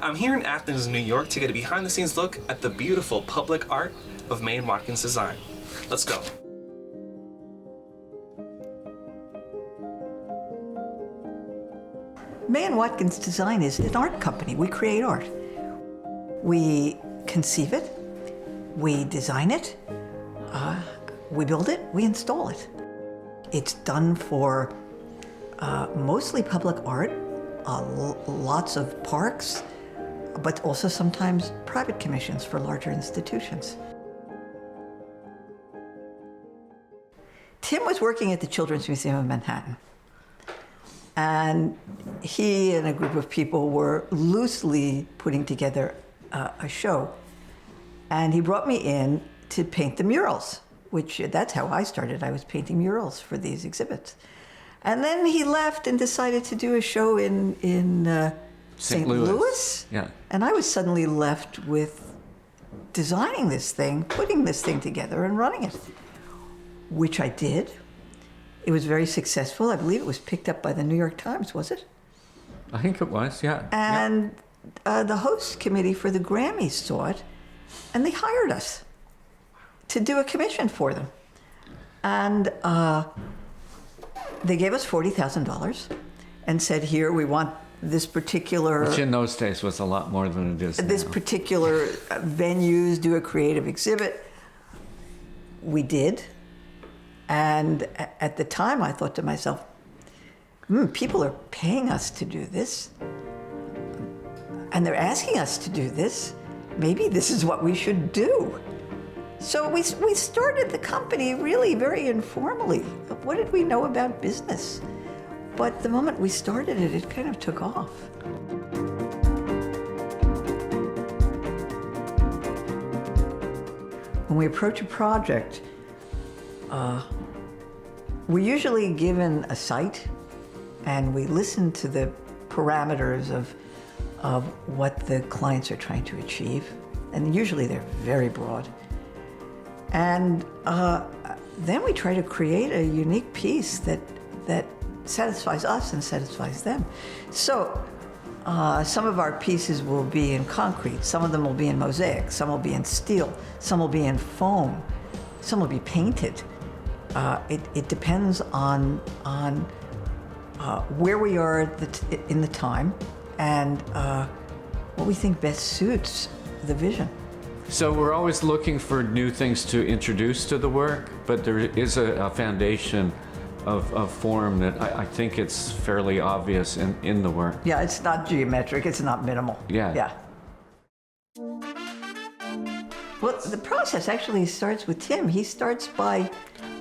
I'm here in Athens, New York to get a behind-the-scenes look at the beautiful public art of May and Watkins Design. Let's go. May and Watkins Design is an art company. We create art. We conceive it, we design it, we build it, we install it. It's done for mostly public art, lots of parks, but also sometimes private commissions for larger institutions. Tim was working at the Children's Museum of Manhattan. And he and a group of people were loosely putting together a show. And he brought me in to paint the murals, which that's how I started. I was painting murals for these exhibits. And then he left and decided to do a show in St. Louis. Yeah. And I was suddenly left with designing this thing, putting this thing together and running it, which I did. It was very successful. I believe it was picked up by the New York Times, was it? I think it was, yeah. And the host committee for the Grammys saw it, and they hired us to do a commission for them. And they gave us $40,000 and said, here, we want this particular... Which in those days was a lot more than it is now. This particular venues, do a creative exhibit. We did. And at the time, I thought to myself, people are paying us to do this, and they're asking us to do this. Maybe this is what we should do. So we started the company really very informally. What did we know about business? But the moment we started it, it kind of took off. When we approach a project, we're usually given a site, and we listen to the parameters of what the clients are trying to achieve. And usually they're very broad. And then we try to create a unique piece that satisfies us and satisfies them. So some of our pieces will be in concrete, some of them will be in mosaic, some will be in steel, some will be in foam, some will be painted. It depends on where we are in the time and what we think best suits the vision. So we're always looking for new things to introduce to the work, but there is a foundation of form that I think it's fairly obvious in the work. Yeah, it's not geometric, it's not minimal. Yeah. Well, the process actually starts with Tim. He starts by...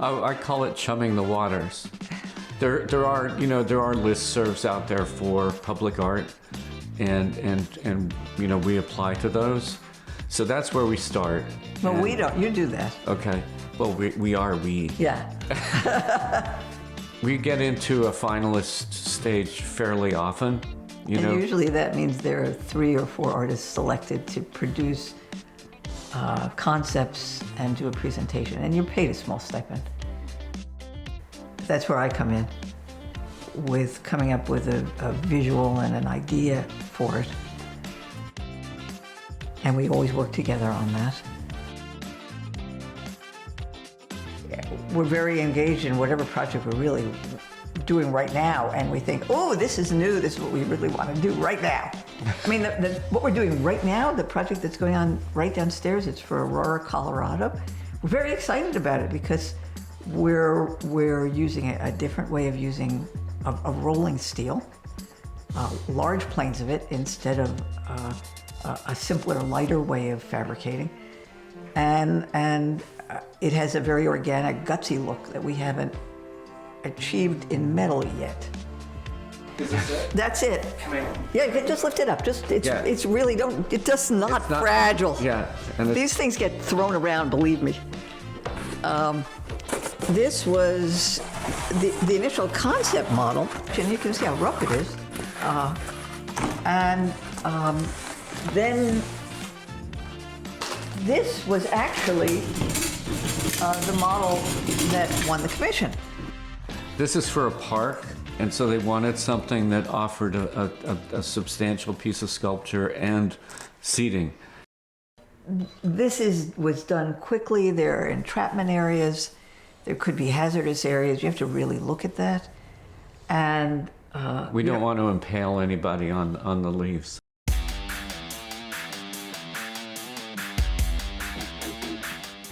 I call it chumming the waters. There are listservs out there for public art, and we apply to those. So that's where we start. Well, we don't. You do that. Okay. Well, we are. Yeah. We get into a finalist stage fairly often. And usually that means there are 3 or 4 artists selected to produce concepts and do a presentation, and you're paid a small stipend. That's where I come in, with coming up with a visual and an idea for it. And we always work together on that. We're very engaged in whatever project we're really doing right now, and we think, oh, this is new, this is what we really want to do right now. I mean, what we're doing right now, the project that's going on right downstairs, it's for Aurora, Colorado. We're very excited about it because we're using a different way of using a rolling steel, large planes of it instead of a simpler, lighter way of fabricating. And it has a very organic, gutsy look that we haven't achieved in metal yet. Is this it? That's it. Yeah, you can just lift it up. It's really it's not fragile. Yeah. These things get thrown around, believe me. This was the initial concept model, and you can see how rough it is. Then this was actually the model that won the commission. This is for a park And so they wanted something that offered a substantial piece of sculpture and seating. This was done quickly. There are entrapment areas. There could be hazardous areas. You have to really look at that. And We don't want to impale anybody on the leaves.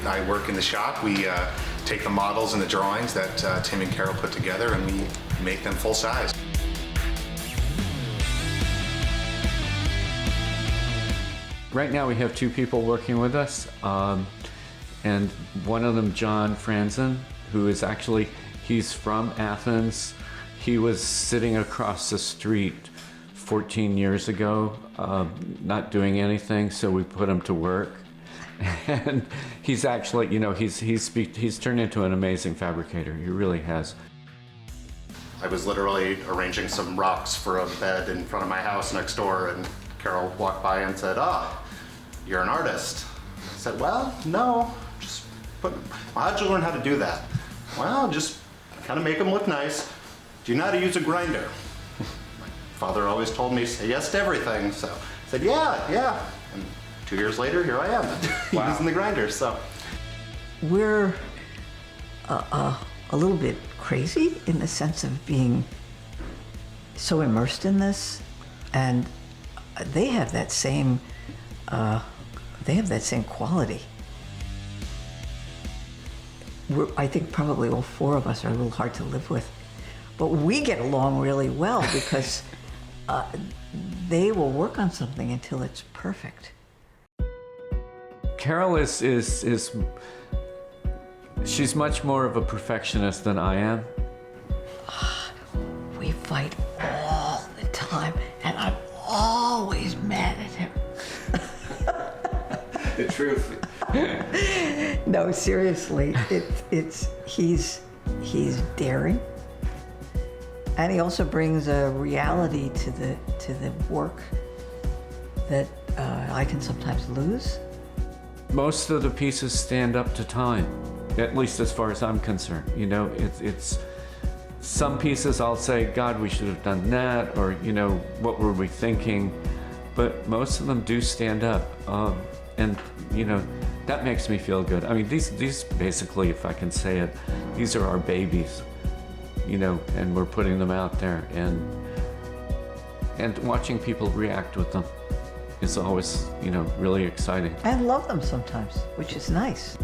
I work in the shop. We take the models and the drawings that Tim and Carol put together, and we make them full size. Right now we have 2 people working with us, and one of them, John Franzen, who is actually, he's from Athens. He was sitting across the street 14 years ago, not doing anything, so we put him to work. And he's actually, you know, he's turned into an amazing fabricator. He really has. I was literally arranging some rocks for a bed in front of my house next door, and Carol walked by and said, "Oh, you're an artist." I said, "Well, no, how'd you learn how to do that?" "Well, just kind of make them look nice. Do you know how to use a grinder?" My father always told me, say yes to everything, so I said, yeah. And 2 years later, here I am, using the grinder, so. we're a little bit crazy in the sense of being so immersed in this, and they have that same quality. I think probably all 4 of us are a little hard to live with, but we get along really well because they will work on something until it's perfect. Carol is she's much more of a perfectionist than I am. We fight all the time, and I'm always mad at him. The truth. No, seriously, he's daring, and he also brings a reality to the work that I can sometimes lose. Most of the pieces stand up to time, at least as far as I'm concerned. You know, it's some pieces I'll say, God, we should have done that, or, you know, what were we thinking? But most of them do stand up, and, you know, that makes me feel good. I mean, these basically, if I can say it, these are our babies, you know, and we're putting them out there, and watching people react with them is always, you know, really exciting. I love them sometimes, which is nice.